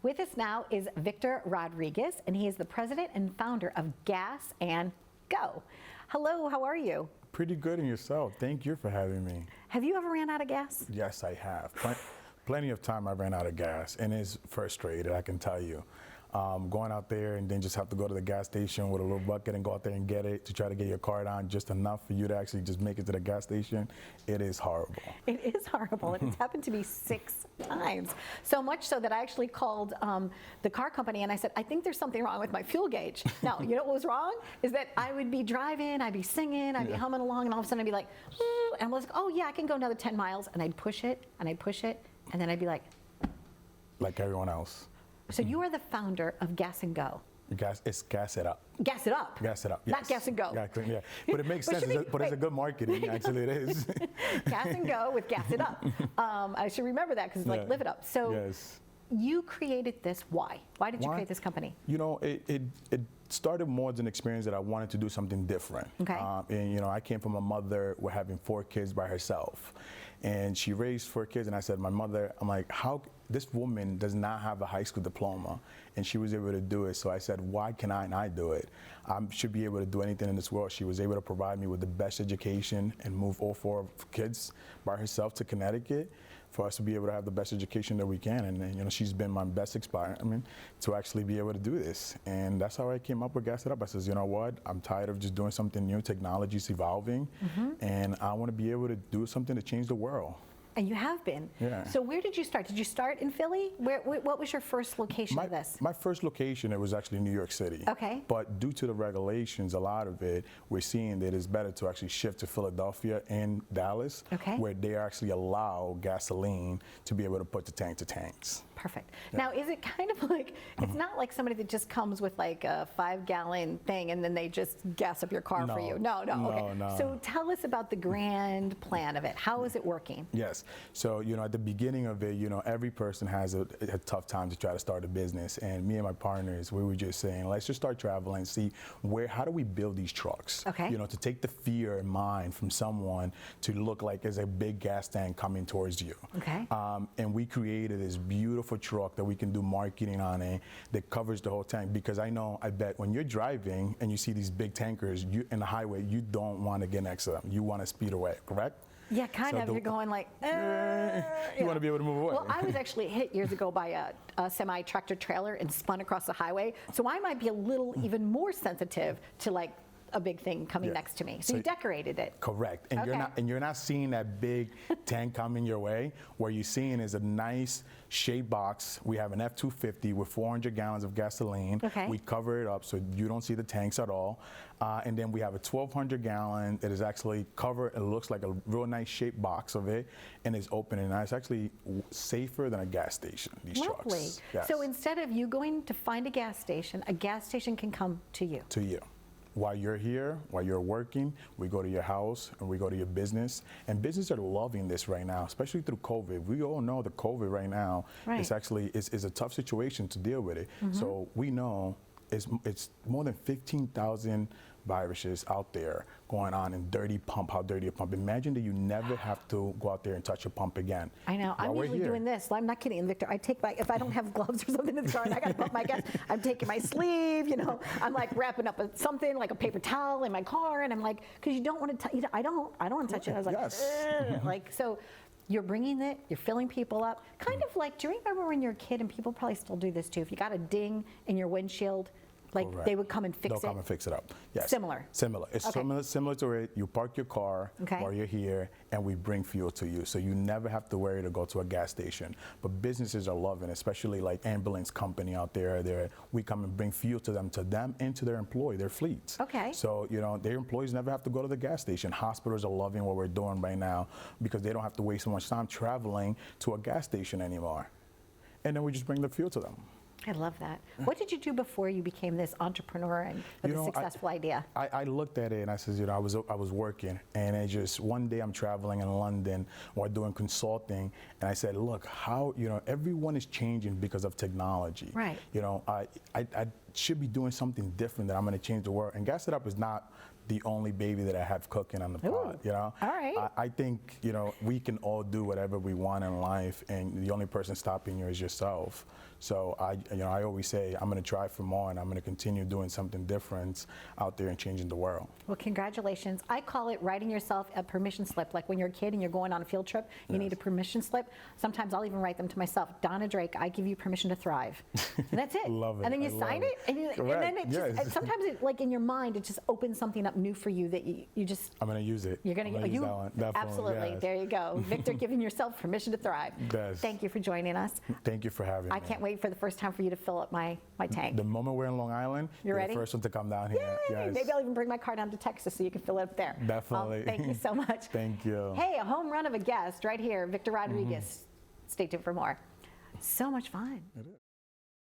With us now is Victor Rodriguez, and he is the president and founder of Gas and Go. Hello, how are you? Pretty good in yourself. Thank you for having me. Have you ever ran out of gas? Yes, I have. Plenty of time I ran out of gas, and it's frustrating, I can tell you. Going out there and then just have to go to the gas station with a little bucket and go out there and get it to try to get your card on just enough for you to actually just make it to the gas station. It is horrible. It is horrible, and it's happened to me 6 times. So much so that I actually called the car company and I said, I think there's something wrong with my fuel gauge. Now, you know what was wrong? Is that I would be driving, I'd be singing, I'd be humming along, and all of a sudden I'd be like, and I was like, oh yeah, I can go another 10 miles, and I'd push it, and I'd push it, and then I'd be like everyone else. So you are the founder of Gas and Go. It's Gas It Up. Gas It Up. Gas It Up. Yes. Not Gas and Go. Exactly. Yeah. But it makes sense. But it's a good marketing. Actually, it is. Gas and Go with Gas It Up. I should remember that because it's like Live It Up. So yes. You created this. Why? Why did you create this company? You know, it started more as an experience that I wanted to do something different. Okay. And you know, I came from a mother with having 4 kids by herself, and she raised 4 kids. And I said, my mother, I'm like, how? This woman does not have a high school diploma, and she was able to do it. So I said, why can I do it? I should be able to do anything in this world. She was able to provide me with the best education and move all 4 kids by herself to Connecticut for us to be able to have the best education that we can. And you know, she's been my best inspiration to actually be able to do this. And that's how I came up with Gas It Up. I says, you know what? I'm tired of just doing something new. Technology's evolving, and I want to be able to do something to change the world. And you have been. Yeah. So where did you start? Did you start in Philly? What was your first location of this? My first location, it was actually New York City. Okay. But due to the regulations, a lot of it, we're seeing that it's better to actually shift to Philadelphia and Dallas, where they actually allow gasoline to be able to put the tank to tanks. Perfect. Yeah. Now, is it kind of like, it's not like somebody that just comes with like a 5-gallon thing and then they just gas up your car for you? No. Okay. No. So tell us about the grand plan of it. How is it working? Yes. So, you know, at the beginning of it, you know, every person has a tough time to try to start a business. And me and my partners, we were just saying, let's just start traveling and see how do we build these trucks? Okay. You know, to take the fear in mind from someone to look like there's a big gas tank coming towards you. Okay. And we created this beautiful truck that we can do marketing on it that covers the whole tank, because I bet when you're driving and you see these big tankers in the highway, you don't want to get next to them. You want to speed away, correct? Yeah, kind of. You're going like, you want to be able to move away. Well, I was actually hit years ago by a semi-tractor trailer and spun across the highway. So I might be a little even more sensitive to like a big thing coming next to me. So you decorated it. Correct. And you're not seeing that big tank coming your way. What you're seeing is a nice shaped box. We have an F-250 with 400 gallons of gasoline. Okay. We cover it up so you don't see the tanks at all. And then we have a 1,200 gallon that is actually covered. It looks like a real nice shaped box of it, and it's open, and it's actually safer than a gas station, these trucks. Yes. So instead of you going to find a gas station can come to you. To you. While you're here, while you're working, we go to your house and we go to your business. And businesses are loving this right now, especially through COVID. We all know that COVID right now is actually is a tough situation to deal with it. So we know it's more than 15,000 viruses out there going on in dirty pump. How dirty a pump. Imagine that you never have to go out there and touch a pump again. I know. I'm usually doing this. I'm not kidding, Victor. I take if I don't have gloves or something in the car and I got to pump my gas, I'm taking my sleeve, you know, I'm like wrapping up something like a paper towel in my car, and I'm like, because you don't want to I don't want to touch it. I was like, like, so you're bringing it, you're filling people up. Kind of like, do you remember when you're a kid, and people probably still do this too, if you got a ding in your windshield, like they would come and fix it? They'll come and fix it up. Yes. Similar. It's similar to it. You park your car while you're here, and we bring fuel to you. So you never have to worry to go to a gas station. But businesses are loving it, especially like ambulance company out there. We come and bring fuel to them and to their employee, their fleets. Okay. So, you know, their employees never have to go to the gas station. Hospitals are loving what we're doing right now because they don't have to waste so much time traveling to a gas station anymore. And then we just bring the fuel to them. I love that. What did you do before you became this entrepreneur and with a successful idea? I looked at it and I said, you know, I was working, and it just one day I'm traveling in London or doing consulting, and I said, look, how, you know, everyone is changing because of technology. Right. You know, I should be doing something different that I'm going to change the world. And Gas It Up is not the only baby that I have cooking on the pot, you know? all right. I think, you know, we can all do whatever we want in life, and the only person stopping you is yourself. So I always say, I'm going to try for more, and I'm going to continue doing something different out there and changing the world. Well, congratulations. I call it writing yourself a permission slip. Like when you're a kid and you're going on a field trip, you need a permission slip. Sometimes I'll even write them to myself. Donna Drake, I give you permission to thrive. And that's it. Love it. And then you sign it, and then it just, and sometimes it, like in your mind, it just opens something up new for you that you just. I'm going to use it. You're going to use that one. Definitely, absolutely. yes. There you go. Victor, giving yourself permission to thrive. Yes. Thank you for joining us. Thank you for having me. I can't wait for the first time for you to fill up my tank. The moment we're in Long Island, You're ready? the first one to come down here. Yay! Yes. Maybe I'll even bring my car down to Texas so you can fill it up there. Definitely. Thank you so much. Thank you. Hey, a home run of a guest right here, Victor Rodriguez. Stay tuned for more. So much fun. It is.